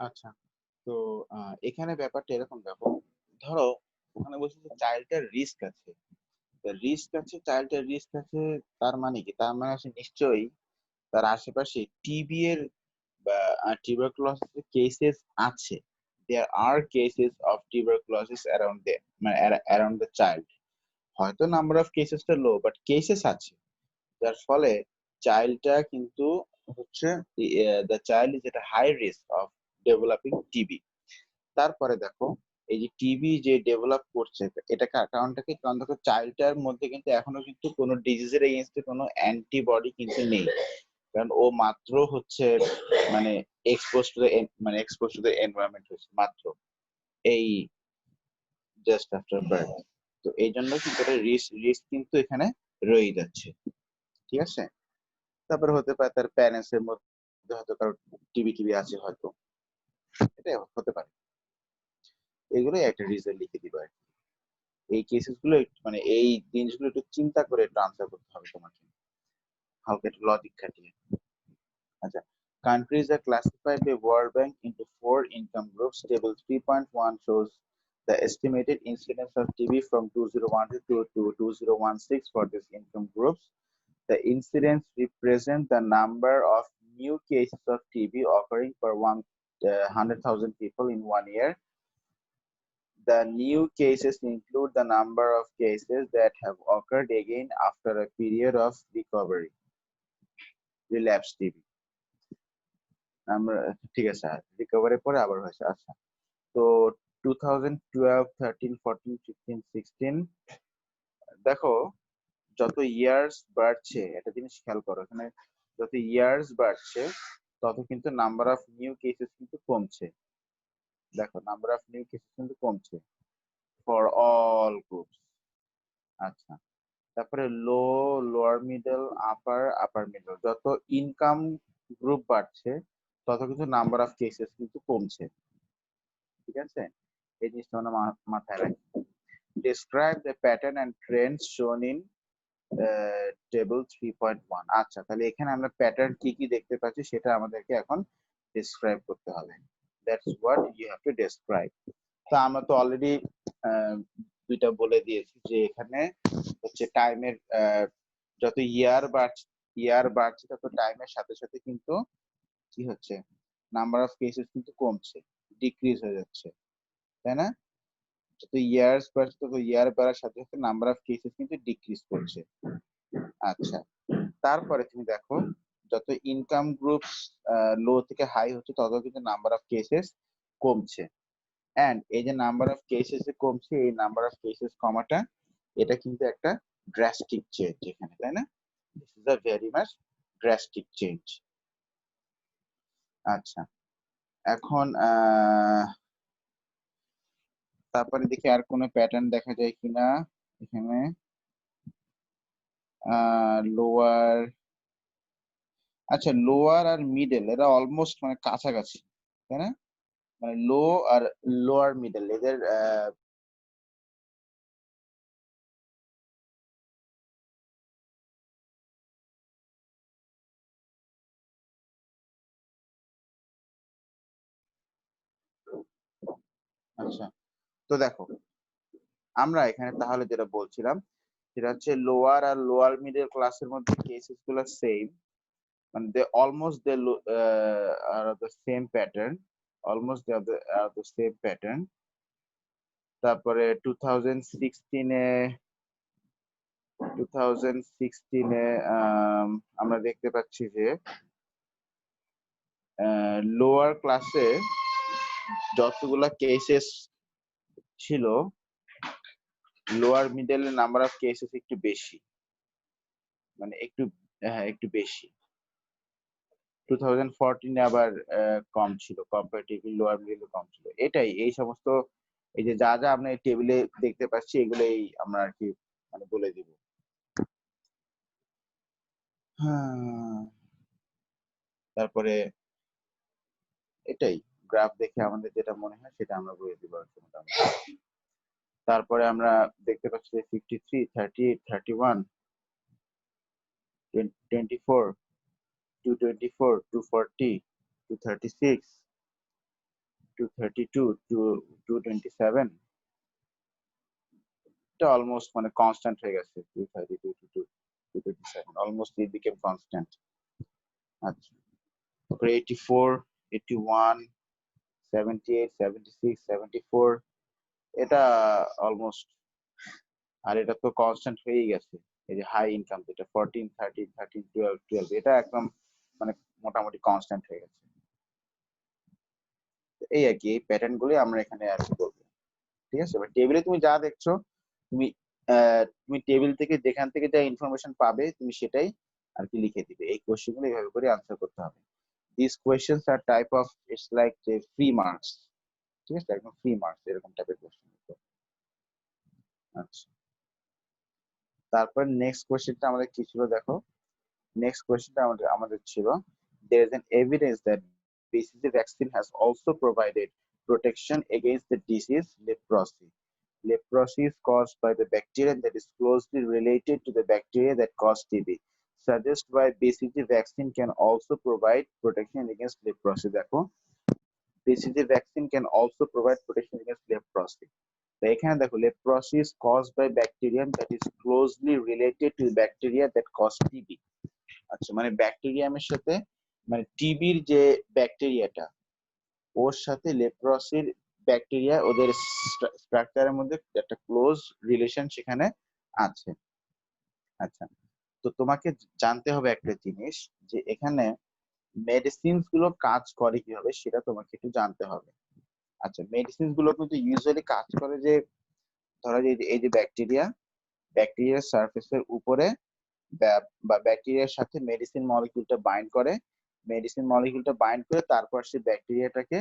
Speaker 1: আচ্ছা, তো এখানে ব্যাপারটা এরকম, দেখো, ধরো ওখানে বলছে যে চাইল্ডটার রিস্ক আছে, রিস্ক আছে, চাইল্ডের রিস্ক আছে, তার মানে কি, তার মানে আছে নিশ্চয়ই তার আশেপাশে টিবি এর বা টিউবারকুলোসিস কেসেস আছে, there are cases of tuberculosis around the, মানে অ্যারাউন্ড দ্য চাইল্ড। হয়তো নাম্বার অফ কেসেসটা লো, বাট কেসেস আছে, যার ফলে চাইল্ডটা কিন্তু হচ্ছে, the child is at high risk of developing TB. তারপরে দেখো, এই যে টিবি যে ডেভেলপ করছে, এটা কারণটা কি, কারণ দেখো চাইল্ডটার মধ্যে কিন্তু এখনো কিন্তু কোনো ডিজিজের এগেইনস্টে কোনো অ্যান্টিবডি কিন্তু নেই, কারণ ও মাত্র হচ্ছে মানে এক্সপোজ টু দ্য, মানে এক্সপোজ টু দ্য এনভায়রনমেন্ট হচ্ছে মাত্র এই জাস্ট আফটার বার্থ। তো এই জন্য কিন্তু এটা রিস্ক রিস্ক কিন্তু এখানে রয়ে যাচ্ছে। ঠিক আছে, তারপরে হতে পারে তার প্যারেন্টস এর মধ্যে হয়তো কারো টিবি টিবি আছে হয়তো, এটা হতে পারে। এগুলো একটা রিজন লিখে দিবা। এই কেসেস গুলো মানে এই জিনিসগুলো একটু চিন্তা করে ট্রান্সফার করতে হবে তোমাকে, হালকা একটু লজিক খাটিয়ে। আচ্ছা, countries are classified by World Bank into four income groups. Table 3.1 shows the estimated incidence of TB from 2012 to 2016 for these income groups. The incidence represent the number of new cases of TB occurring per 100,000 people in 1 year. The new cases include the number of cases that have occurred again after a period of recovery, relapse TB. আমরা ঠিক আছে, recovery পরে আবার হয়েছে। আচ্ছা, তো 2012, 13, 14, 15, 16, দেখো যত ইয়ার্স বাড়ছে, একটা জিনিস খেয়াল করো, এখানে যত ইয়ার্স বাড়ছে তত কিন্তু নাম্বার অফ নিউ কেসেস কিন্তু কমছে। দেখো নাম্বার অফ নিউ কেসেস কিন্তু কমছে ফর অল গ্রুপস। আচ্ছা, তারপরে লো, লোয়ার মিডল, আপার, আপার মিডল, যত ইনকাম গ্রুপ বাড়ছে তত কিন্তু নাম্বার অফ কেসেস কিন্তু কমছে। ঠিক আছে, এই জিনিসটা আমরা মাথায় রাখি। Describe the pattern and trends shown in table 3.1. আচ্ছা, তাহলে এখানে আমরা প্যাটার্ন কি কি দেখতে পাচ্ছি সেটা আমাদেরকে এখন ডেসক্রাইব করতে হবে। That's what you have to describe. তো আমরা তো অলরেডি দুইটা বলে দিয়েছি যে এখানে হচ্ছে টাইমের, যত ইয়ার বাড়ছে তত টাইমের সাথে সাথে কিন্তু কি হচ্ছে, নাম্বার অফ কেসেস কিন্তু কমছে, ডিক্রিজ হয়ে যাচ্ছে, তাই না? যত ইয়ার্স বাড়ছে তত ইয়ার বাড়ার সাথে সাথে নাম্বার অফ কেসেস কিন্তু ডিক্রিজ করছে। আচ্ছা, তারপরে তুমি দেখো যত ইনকাম গ্রুপস লো থেকে হাই হচ্ছে তত কিন্তু নাম্বার অফ কেসেস কমছে। এন্ড এই যে নাম্বার অফ কেসেস কমছে, এই নাম্বার অফ কেসেস কমাটা, এটা কিন্তু একটা ড্রাস্টিক চেঞ্জ এখানে, তাই না? This is a very much drastic change. আচ্ছা, এখন তারপরে দেখি আর কোনো প্যাটার্ন দেখা যায় কিনা এখানে। লোয়ার, আচ্ছা লোয়ার আর মিডল এরা অলমোস্ট মানে কাছাকাছি, তাই না? মানে লো আর লোয়ার মিডল এদের আচ্ছা, তো দেখো আমরা এখানে তাহলে যেটা বলছিলাম সেটা হচ্ছে লোয়ার আর লোয়ার মিডল ক্লাসের মধ্যে কেসেস গুলো সেম, মানে they almost they are the same pattern, almost they are the same pattern. তারপরে 2016 2016 আমরা দেখতে পাচ্ছি যে লোয়ার ক্লাসে যতগুলা কেসেস ছিল, lower middle number of cases একটু বেশি, মানে একটু, হ্যাঁ একটু বেশি। 2014 আবার কম ছিল, কম্পারেটিভলি লোয়ার মিডল কম ছিল। এটাই, এই সমস্ত এই যে যা যা আমরা এই টেবিলে দেখতে পাচ্ছি এগুলোই আমরা আর কি মানে বলে দিব। তারপরে এটাই গ্রাফ দেখে আমাদের যেটা মনে হয় সেটা আমরা বলে দিব মোটামুটি। তারপরে আমরা দেখতে পাচ্ছি 53, 38, 31, 24, 224, 240, 236, 232, 227, এটা অলমোস্ট মানে কনস্ট্যান্ট হয়ে গেছে। 232, 227 অলমোস্ট ইট বিকেম কনস্ট্যান্ট। আচ্ছা, তারপরে 84, 81, 78, 76, 74, এটা অলমোস্ট, আর এটা তো কনস্ট্যান্ট হয়েই গেছে। এই যে হাই ইনকাম যেটা 14, 13, 13, 12, 12, এটা একদম মানে মোটামুটি কনস্ট্যান্ট হয়ে গেছে। এই আর কি, এই প্যাটার্ন গুলো আমরা এখানে আর কি বলবো। ঠিক আছে, টেবিলে তুমি যা দেখছো, তুমি তুমি টেবিল থেকে যেখান থেকে যা ইনফরমেশন পাবে তুমি সেটাই আর কি লিখে দিবে। এই কোশ্চেন গুলো এইভাবে করে আনসার করতে হবে। This questions are type of, it's like free marks. ঠিক আছে, একদম ফ্রি মার্কস এরকম টাইপের কোশ্চেন। আচ্ছা, তারপর নেক্সট কোয়েশ্চেনটা আমাদের কি ছিল দেখো। নেক্সট কোয়েশ্চেনটা আমাদের ছিল, there is an evidence that BCG vaccine has also provided protection against the disease leprosy. Leprosy is caused by the bacteria that is closely related to the bacteria that cause TB. Suggest why BCG vaccine can also provide protection against leprosy. দেখো, BCG vaccine can also provide protection against leprosy. তো এখানে দেখো, leprosy is caused by bacterium that is closely related to the bacteria that cause TB. আচ্ছা, মানে ব্যাকটেরিয়ামের সাথে, মানে টিবির যে ব্যাকটেরিয়াটা, ওর সাথে লেপ্রসির ব্যাকটেরিয়া, ওদের স্ট্রাকচারের মধ্যে একটা ক্লোজ রিলেশন সেখানে আছে। আচ্ছা, তো তোমাকে জানতে হবে একটা জিনিস, যে এখানে মেডিসিনস গুলো কাজ করে কিভাবে সেটা তোমাকে একটু জানতে হবে। আচ্ছা, মেডিসিনস গুলো কিন্তু ইউজুয়ালি কাজ করে যে, ধরো এই যে ব্যাকটেরিয়ার সারফেসের উপরে বা ব্যাকটেরিয়ার সাথে মেডিসিন মলিকিউলটা বাইন্ড করে, তারপর সে ব্যাকটেরিয়াটাকে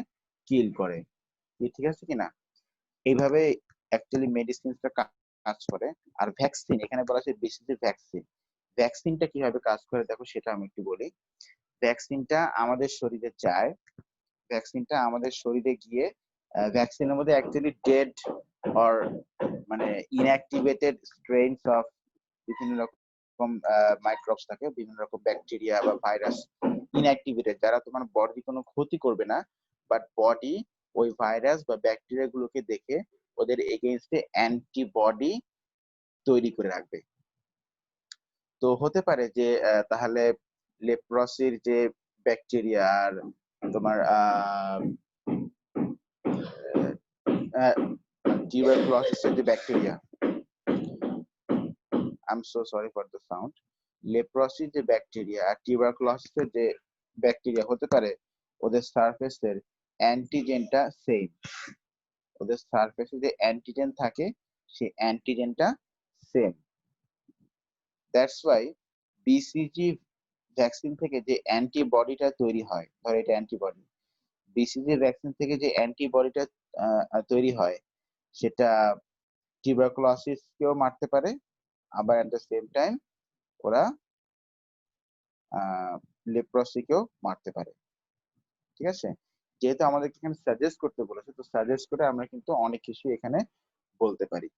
Speaker 1: কিল করে। ঠিক আছে কিনা? এইভাবে অ্যাকচুয়ালি মেডিসিনটা কাজ করে। আর ভ্যাকসিন, এখানে বলা আছে বিসিজি ভ্যাকসিন। ভ্যাকসিনটা কিভাবে কাজ করে দেখো, সেটা আমি একটু বলি। ভ্যাকসিনটা আমাদের শরীরে যায়, ভ্যাকসিনটা আমাদের শরীরে গিয়ে, ভ্যাকসিনের মধ্যে অ্যাকচুয়ালি ডেড অর মানে ইনঅ্যাক্টিভেটেড স্ট্রেনস অফ বিভিন্ন রকম মাইক্রোবস থাকে, বিভিন্ন রকম ব্যাকটেরিয়া বা ভাইরাস ইনঅ্যাক্টিভেটেড, যারা তোমার বডি কোনো ক্ষতি করবে না, বাট বডি ওই ভাইরাস বা ব্যাকটেরিয়া গুলোকে দেখে ওদের এগেইনস্টে অ্যান্টিবডি তৈরি করে রাখবে। তো হতে পারে যে তাহলে লেপ্রসির যে ব্যাকটেরিয়া আর তোমার টিউবারকুলোসিসের যে bacteria, I'm so sorry for the sound. লেপ্রসির যে ব্যাকটেরিয়া আর টিউবারকুলোসিসের যে ব্যাকটেরিয়া হতে পারে ওদের সারফেসের অ্যান্টিজেনটা সেম। ওদের সারফেসে যে অ্যান্টিজেন থাকে সেই অ্যান্টিজেনটা same. That's why BCG vaccine থেকে যে অ্যান্টিবডিটা তৈরি হয়, ধর এটা অ্যান্টিবডি, বিসিজি ভ্যাকসিন থেকে যে অ্যান্টিবডিটা তৈরি হয় সেটা টিউবারকুলোসিসকেও মারতে পারে, আবার এট দ্য সেম টাইম ওরা লেপ্রসিকেও মারতে পারে। ঠিক আছে, যেহেতু আমাদেরকে এখানে সাজেস্ট করতে বলেছে, তো সাজেস্ট করে আমরা কিন্তু অনেক কিছু এখানে বলতে পারি।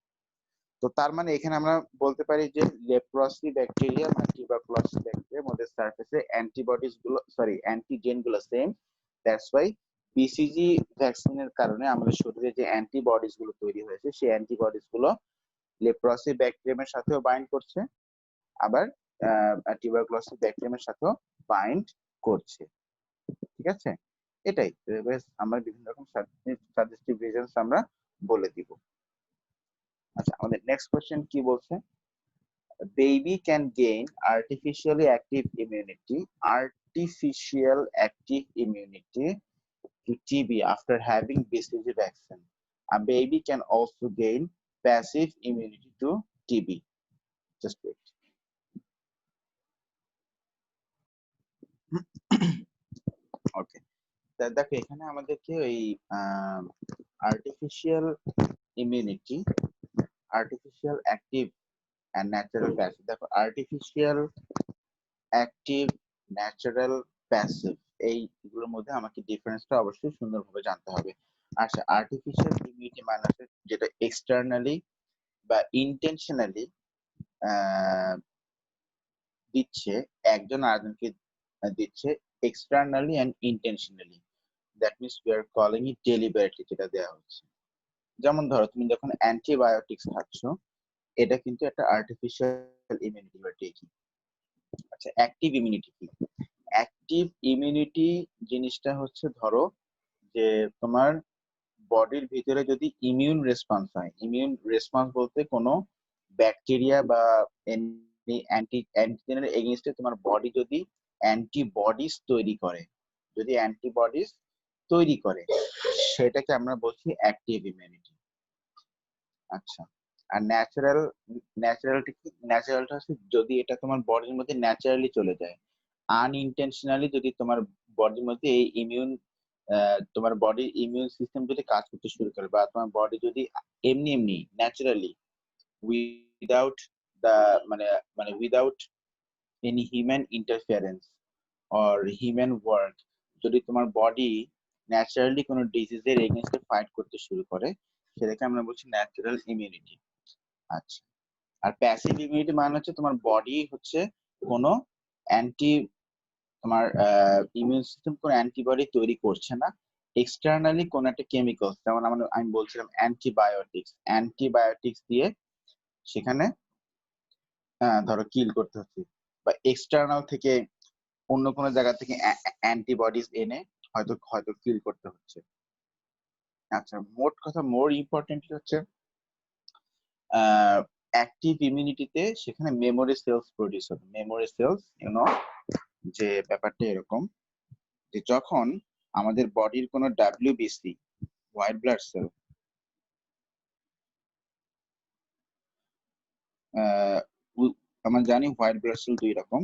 Speaker 1: তো তার মানে এখানে আমরা বলতে পারি যে লেপ্রসি ব্যাকটেরিয়া বা টিউবারকুলোসিস ব্যাকটেরিয়ার মধ্যে সারফেসে অ্যান্টিবডিজ গুলো, সরি অ্যান্টিজেন গুলো সেম। দ্যাটস ওয়াই বিসিজি ভ্যাকসিনের কারণে আমাদের শরীরে যে অ্যান্টিবডিজ গুলো তৈরি হয়েছে সেই অ্যান্টিবডিজ গুলো লেপ্রসি ব্যাকটেরিয়ামের সাথেও বাইন্ড করছে, আবার টিউবারকুলোসিস ব্যাকটেরিয়ামের সাথেও বাইন্ড করছে। ঠিক আছে, এটাই আমরা বিভিন্ন রকম সাজেস্টিভ রিজনস আমরা বলে দিব। আচ্ছা, আমাদের নেক্সট কোশ্চেন কি বলছে, baby can gain artificially active immunity to TB after having BCG vaccine. A baby can also gain passive immunity to TB. Just wait. ওকে, দেখো এখানে আমাদেরকে ওই artificial immunity, artificial active and natural passive. দেখো artificial active, natural, passive, এইগুলোর মধ্যে আমাকে ডিফারেন্সটা অবশ্যই সুন্দরভাবে জানতে হবে। আচ্ছা, আর্টিফিশিয়াল ইমিউনিটি মানে হচ্ছে যেটা এক্সটার্নালি বা ইন্টেনশনালি দিচ্ছে, একজন আরেকজনকে দিচ্ছে externally and intentionally, that means we are calling it deliberately, যেটা দেওয়া হচ্ছে। যেমন ধরো তুমি যখন অ্যান্টিবায়োটিক্স খাচ্ছ, এটা কিন্তু একটা আর্টিফিশিয়াল ইমিউনিটি বা টেকিং। আচ্ছা, অ্যাক্টিভ ইমিউনিটি কি? অ্যাক্টিভ ইমিউনিটি জিনিসটা হচ্ছে ধরো যে তোমার বডির ভিতরে যদি ইমিউন রেসপন্স হয়, ইমিউন রেসপন্স বলতে কোনো ব্যাকটেরিয়া বা অ্যান্টিজেনের এগেইনস্টে তোমার বডি যদি অ্যান্টিবডিজ তৈরি করে, সেটাকে আমরা বলছি অ্যাক্টিভ ইমিউনিটি। আচ্ছা, আর ন্যাচারালটা হচ্ছে যদি এটা তোমার বডির মধ্যে ন্যাচারালি চলে যায়, আনইনটেনশনালি যদি তোমার বডির মধ্যে এই তোমার বডির ইমিউন সিস্টেম যদি কাজ করতে শুরু করে, বা তোমার বডি যদি এমনি এমনি ন্যাচারালি উইদাউট দা মানে মানে without any human interference or human work, যদি তোমার বডি ন্যাচারালি কোনো ডিজিজের এগেইনস্টে ফাইট করতে শুরু করে, সেটাকে আমরা বলছি ন্যাচারাল ইমিউনিটি। আচ্ছা, আর প্যাসিভ ইমিউনিটি মানে হচ্ছে তোমার বডি হচ্ছে কোনো অ্যান্টি তোমার ইমিউন সিস্টেম কোনো অ্যান্টিবডি তৈরি করছে না, এক্সটার্নালি কোন একটা কেমিক্যাল, যেমন আমি বলছিলাম অ্যান্টিবায়োটিক্স দিয়ে সেখানে ধরো কিল করতে হচ্ছে, বা এক্সটার্নাল থেকে অন্য কোনো জায়গা থেকে অ্যান্টিবডিজ এনে হয়তো হয়তো কিল করতে হচ্ছে। আচ্ছা, মোট কথা মোর ইম্পর্টেন্টলি হচ্ছে অ্যাক্টিভ ইমিউনিটিতে সেখানে মেমোরি সেলস প্রডিউস হবে। মেমোরি সেলস যে ব্যাপারটা এরকম যে যখন আমাদের বডির কোনো ডাব্লিউবিসি, হোয়াইট ব্লাড সেল, আমরা জানি হোয়াইট ব্লাড সেল দুই রকম,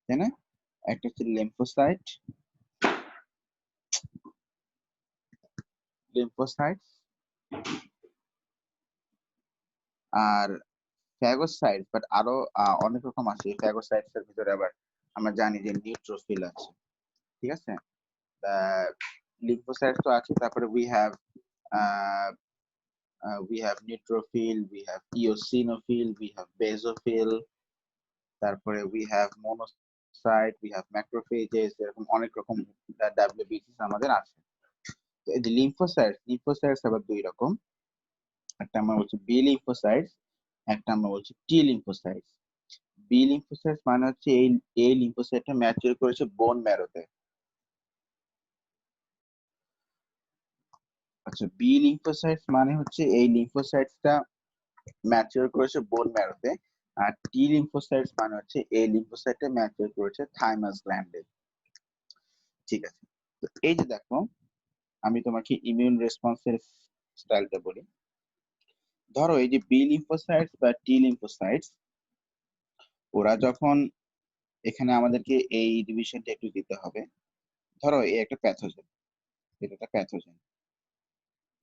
Speaker 1: তাই না? একটা হচ্ছে লিম্ফোসাইট আর ফ্যাগোসাইট, বাট আরো অনেক রকম আছে। ফ্যাগোসাইটস এর ভিতরে আবার আমরা জানি যে নিউট্রোফিল আছে, ঠিক আছে? লিম্ফোসাইট তো আছে, তারপরে we have neutrophil, we have eosinophil, we have basophil, তারপরে we have monocyte, we have macrophages, এরকম অনেক রকম WBCs আমাদের আছে। তো এই যে লিম্ফোসাইটস আবার দুই রকম, একটা আমরা বলছি বি লিম্ফোসাইটস, একটা আমরা বলছি টি লিম্ফোসাইটস। বি লিম্ফোসাইটস মানে হচ্ছে এই লিম্ফোসাইটটা ম্যাচিউর করেছে বোন ম্যারোতে। আচ্ছা, বি লিম্ফোসাইটস মানে হচ্ছে এই লিম্ফোসাইটসটা ম্যাচিউর করেছে বোন ম্যারোতে, আর টি লিম্ফোসাইটস মানে হচ্ছে এই লিম্ফোসাইটটা ম্যাচিউর করেছে থাইমাস গ্ল্যান্ডে। ঠিক আছে, তো এই যে দেখো আমি তোমাকে ইমিউন রেসপন্সের স্টাইলটা বলি। ধরো এই যে বি লিম্ফোসাইটস বা টি লিম্ফোসাইটস, ওরা যখন এখানে আমাদেরকে এই ডিভিশনটা একটু দিতে হবে। ধরো এই একটা প্যাথোজেন, এটা একটা প্যাথোজেন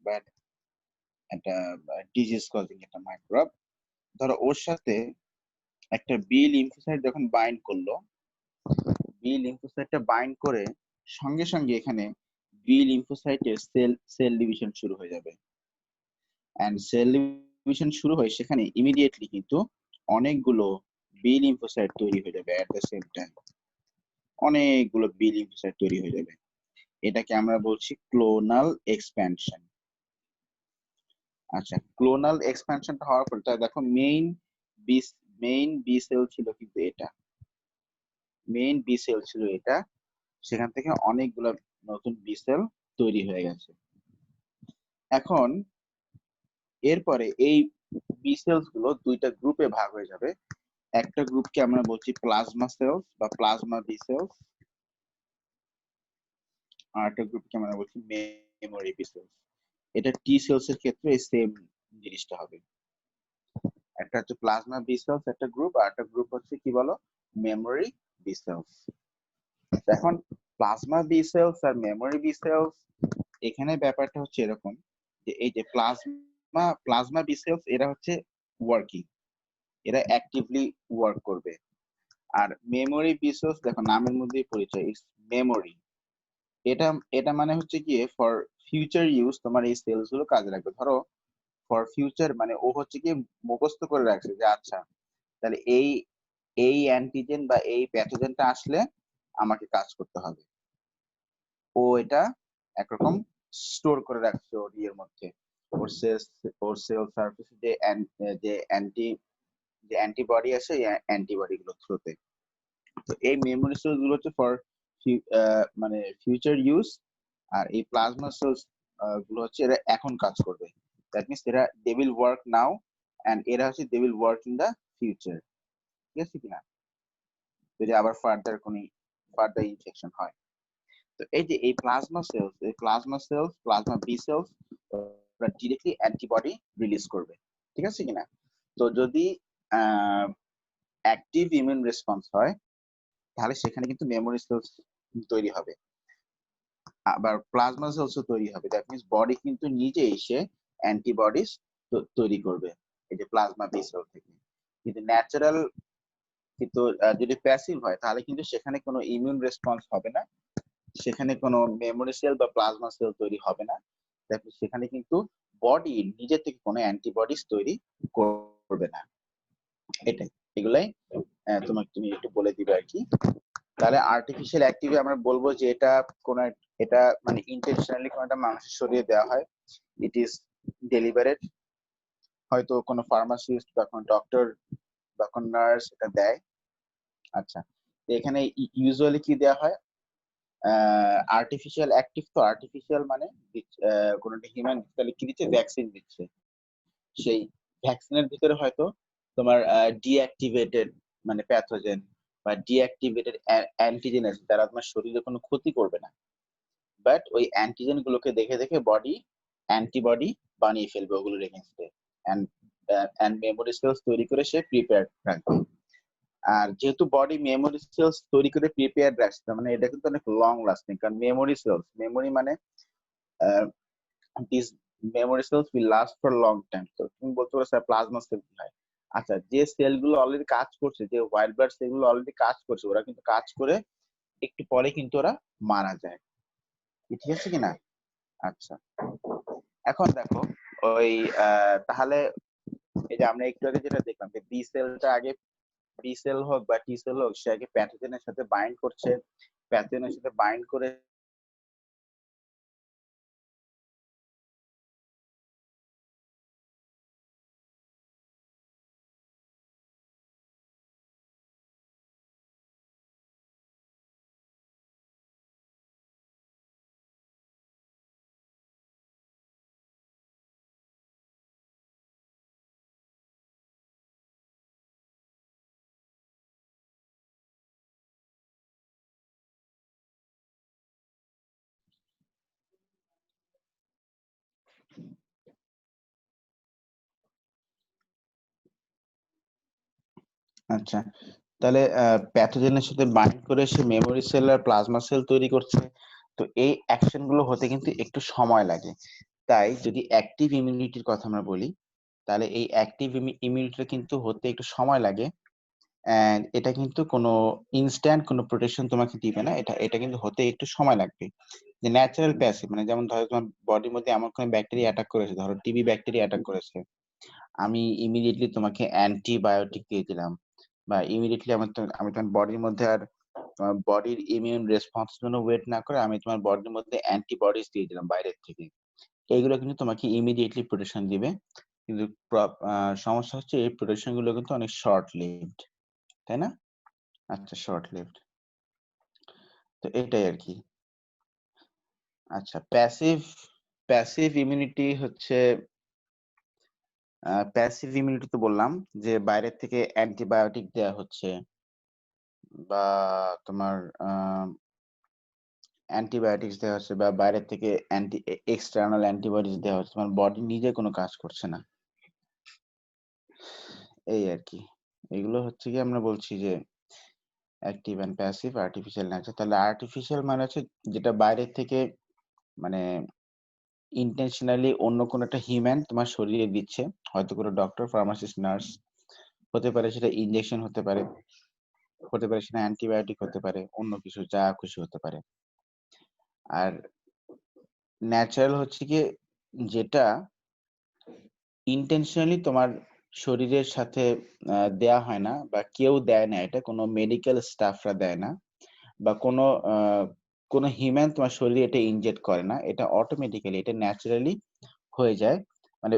Speaker 1: বা একটা ডিজিজ কজিং একটা মাইক্রোব। ধরো ওর সাথে একটা বি লিম্ফোসাইট যখন বাইন্ড করলো, বি লিম্ফোসাইটটা বাইন্ড করে সঙ্গে সঙ্গে এখানে বি লিম্ফোসাইটের সেল ডিভিশন শুরু হয়ে যাবে। এন্ড সেল ডিভিশন শুরু হয় সেখানে ইমিডিয়েটলি কিন্তু অনেকগুলো বি লিম্ফোসাইট তৈরি হয়ে যাবে এট দ্য সেম টাইম, অনেকগুলো বি লিম্ফোসাইট তৈরি হয়ে যাবে। এটাকে আমরা বলছি ক্লোনাল এক্সপ্যানশন। আচ্ছা, ক্লোনাল এক্সপ্যানশনটা হওয়ার পর দেখো মেইন বি সেল ছিল কিন্তু এটা, মেইন বি সেল ছিল এটা, সেখান থেকে অনেকগুলো নতুন বি সেল তৈরি হয়ে গেছে। এখন এরপরে এই বি সেলস গুলো দুইটা গ্রুপে ভাগ হয়ে যাবে। একটা গ্রুপকে আমরা বলছি প্লাজমা সেলস বা প্লাজমা বি সেলস, আর একটা গ্রুপকে আমরা বলছি মেমোরি বি সেলস। এটা টি সেলস এর ক্ষেত্রে সেম জিনিসটা হবে। একটা হচ্ছে প্লাজমা বি সেলস একটা গ্রুপ, আর একটা গ্রুপ হচ্ছে কি বলো, মেমোরি বি সেলস। এখন প্লাজমা বি সেলস আর মেমোরি বি সেলস, এখানে ব্যাপারটা হচ্ছে এরকম যে এই যে প্লাজমা বি সেলস এরা হচ্ছে ওয়ার্কিং, এরা অ্যাক্টিভলি ওয়ার্ক করবে। আর মেমোরি বি সেলস দেখো নামের মধ্যেই পরিচয়, ইটস মেমোরি। এটা এটা মানে হচ্ছে গিয়ে ফর ফিউচার ইউজ তোমার এই সেলস গুলো কাজে লাগবে। ধরো ফর ফিউচার মানে ও হচ্ছে কি মুখস্থ করে রাখছে যে আচ্ছা তাহলে এই এই অ্যান্টিজেন বা এই প্যাথোজেনটা আসলে আমাকে কাজ করতে হবে, ও এটা একরকম স্টোর করে রাখছে ওর ইয়ের মধ্যে, ওর সেল সার্ফেসে যে অ্যান্টিবডি আছে এই অ্যান্টিবডি গুলো থ্রুতে। তো এই মেমোরি সেল গুলো হচ্ছে ফর মানে ফিউচার ইউজ, আর এই প্লাজমা সেলস গুলো হচ্ছে এরা এখন কাজ করবে। দ্যাট মিনস এরা they will work now and এরা হচ্ছে they will work in the future. ঠিক আছে কিনা, যদি আবার ফার্দার ইনফেকশন হয়। তো এই যে এই plasma cells plasma B cells ওরা ডিরেক্টলি অ্যান্টিবডি রিলিজ করবে। ঠিক আছে কিনা। তো যদি অ্যাক্টিভ ইমিউন রেসপন্স হয় তাহলে সেখানে কিন্তু মেমোরি সেলস তৈরি হবে, আবার প্লাজমা সেলসও তৈরি হবে। দ্যাট মিনস বডি কিন্তু নিজে এসে অ্যান্টিবডিজ তৈরি করবে এই যে প্লাজমা বি সেল থেকে। কিন্তু ন্যাচারাল কিন্তু যদি প্যাসিভ হয় তাহলে কিন্তু সেখানে কোনো ইমিউন রেসপন্স হবে না, সেখানে কোনো মেমোরি সেল বা প্লাজমা সেল তৈরি হবে না। দেখো সেখানে কিন্তু বডি নিজে থেকে কোনো অ্যান্টিবডিজ তৈরি করবে না। এটাই, এগুলাই তোমাকে তুমি একটু বলে দিবে আর কি। তাহলে আর্টিফিশিয়াল অ্যাক্টিভে আমরা বলবো যে এটা কোন এটা মানে ইন্টেনশনালি কোনো একটা মানুষের শরীরে দেওয়া হয়, ইট ইজ ডেলিভারেট, হয়তো কোনো ফার্মাসিস্ট বা কোনো ডক্টর বা কোনো নার্স এটা দেয়। আচ্ছা, এখানে ইউজুয়ালি কি দেওয়া হয়, আর্টিফিশিয়াল অ্যাক্টিভ, তো আর্টিফিশিয়াল মানে কোন একটা হিউম্যান তাহলে কি দিচ্ছে, ভ্যাকসিন দিচ্ছে। সেই ভ্যাকসিনের ভিতরে হয়তো তোমার ডিঅ্যাক্টিভেটেড মানে প্যাথোজেন বা ডিঅ্যাক্টিভেটেড অ্যান্টিজেন আছে তারা তোমার শরীরে কোনো ক্ষতি করবে না, বাট ওই অ্যান্টিজেন গুলোকে দেখে দেখে বডি অ্যান্টিবডি বানিয়ে ফেলবে ওগুলোর এগেইনস্টে, এন্ড মেমোরি সেলস তৈরি করে সে প্রিপেয়ার রাখবে। আর যেহেতু বডি মেমোরি সেলস তৈরি করে প্রিপেয়ার রাখছে মানে এটা কিন্তু অনেক লং লাস্টিং, কারণ মেমোরি সেলস, মেমোরি মানে this memory cells will last for long time. তো তুমি বলতে পারো স্যার প্লাজমা সেল কি হয়? আচ্ছা, যে সেলগুলো অলরেডি কাজ করছে, যে হোয়াইট ব্লাড সেলগুলো অলরেডি কাজ করছে, ওরা কিন্তু কাজ করে একটু পরে কিন্তু ওরা মারা যায়। ঠিক আছে কিনা। আচ্ছা, এখন দেখো ওই তাহলে এই যে আমরা একটু আগে যেটা দেখলাম যে বি সেলটা আগে, বি সেল হোক বা টি সেল হোক, সে আগে প্যাথোজেনের সাথে বাইন্ড করছে, প্যাথোজেনের সাথে বাইন্ড করে আচ্ছা, তাহলে প্যাথোজেনের সাথে বাইন্ড করে সে মেমোরি সেল আর প্লাজমা সেল তৈরি করছে। তো এই অ্যাকশন গুলো হতে কিন্তু একটু সময় লাগে। তাই যদি অ্যাক্টিভ ইমিউনিটির কথা আমরা বলি, তাহলে এই অ্যাক্টিভ ইমিউনিটিটা কিন্তু হতে একটু সময় লাগে। এন্ড এটা কিন্তু কোনো ইনস্ট্যান্ট কোনো প্রোটেকশন তোমাকে দিবে না, এটা এটা কিন্তু হতে একটু সময় লাগবে। যে ন্যাচারাল প্যাসিভ মানে যেমন ধরো তোমার বডির মধ্যে এমন কোনো ব্যাকটেরিয়া অ্যাটাক করেছে, ধরো টিবি ব্যাকটেরিয়া অ্যাটাক করেছে, আমি ইমিডিয়েটলি তোমাকে অ্যান্টিবায়োটিক দিয়ে দিলাম, বা ইমিডিয়েটলি আমি তোমার বডির মধ্যে আর তোমার বডির ইমিউন রেসপন্স জন্য ওয়েট না করে আমি তোমার বডির মধ্যে অ্যান্টিবডিজ দিয়ে দিলাম বাইরের থেকে। এইগুলো কিন্তু তোমাকে ইমিডিয়েটলি প্রোটেকশন দিবে, কিন্তু সমস্যা হচ্ছে এই প্রোটেকশন গুলো কিন্তু অনেক শর্ট লিভড, তাই না? আচ্ছা, শর্ট লিভড। তো এটাই আর কি। আচ্ছা, প্যাসিভ প্যাসিভ ইমিউনিটি হচ্ছে প্যাসিভ ইমিউনিটি তো বললাম যে বাইরের থেকে অ্যান্টিবায়োটিক দেয়া হচ্ছে বা তোমার অ্যান্টিবায়োটিক্স দেওয়া হচ্ছে বা বাইরের থেকে এক্সটার্নাল অ্যান্টিবডিজ দেওয়া হচ্ছে, তোমার বডি নিজে কোনো কাজ করছে না, এই আর কি। এগুলো হচ্ছে কি আমরা বলছি যে active and passive, artificial, natural. তাহলে আর্টিফিশিয়াল মানে হচ্ছে যেটা বাইরের থেকে মানে ইন্টেনশনালি অন্য কোনো একটা হিউম্যান তোমার শরীরে দিচ্ছে, হয়তো কোনো ডক্টর, ফার্মাসিস্ট, নার্স, হতে পারে সেটা ইনজেকশন, হতে পারে সেটা অ্যান্টিবায়োটিক, হতে পারে অন্য কিছু, যা খুশি হতে পারে। আর ন্যাচারাল হচ্ছে গিয়ে যেটা ইন্টেনশনালি তোমার শরীরের সাথে দেয়া হয় না বা কেউ দেয় না, এটা কোনো মেডিকেল স্টাফরা দেয় না বা কোনো হিউম্যান তোমার শরীরে এটা ইনজেক্ট করে না, এটা অটোমেটিক্যালি, এটা ন্যাচারালি হয়ে যায়। মানে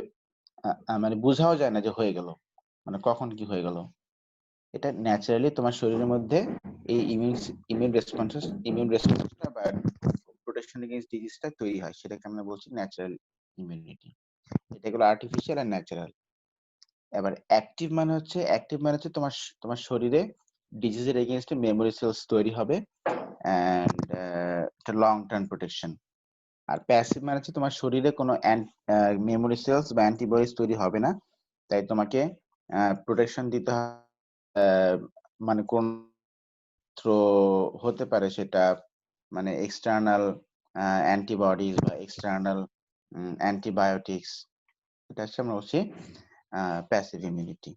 Speaker 1: মানে বোঝাও যায় না যে হয়ে গেল, মানে কখন কি হয়ে গেল। এটা ন্যাচারালি তোমার শরীরের মধ্যে এই ইমিউন রেসপন্সটা বা প্রোটেকশন এগেইনস্ট ডিজিজটা তৈরি হয়, সেটাকে আমরা বলছি ন্যাচারাল ইমিউনিটি। এটা হলো আর্টিফিশিয়াল আর ন্যাচারাল। এবার অ্যাক্টিভ মানে হচ্ছে তোমার শরীরে ডিজিজের এগেইনস্টে মেমোরি সেলস তৈরি হবে এন্ড একটা লং টার্ম প্রোটেকশন। আর প্যাসিভ মানে হচ্ছে তোমার শরীরে কোনো মেমোরি সেলস বা অ্যান্টিবডিজ তৈরি হবে না, তাই তোমাকে প্রোটেকশন দিতে হয়। মানে কোন হতে পারে সেটা মানে এক্সটার্নাল অ্যান্টিবডিজ বা এক্সটার্নাল অ্যান্টিবায়োটিক্স, এটা হচ্ছে আমরা বলছি প্যাসিভ ইমিউনিটি।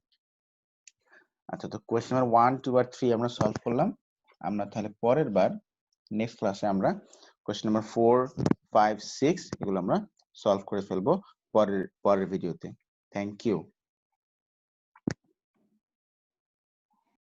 Speaker 1: আচ্ছা, তো কোয়েশ্চেন নাম্বার 1, 2 আর 3 আমরা সলভ করলাম। আমরা তাহলে পরের বার নেক্সট ক্লাসে আমরা কোয়েশ্চেন নাম্বার 4, 5, 6 এগুলো আমরা সলভ করে ফেলবো পরের ভিডিওতে। Thank you.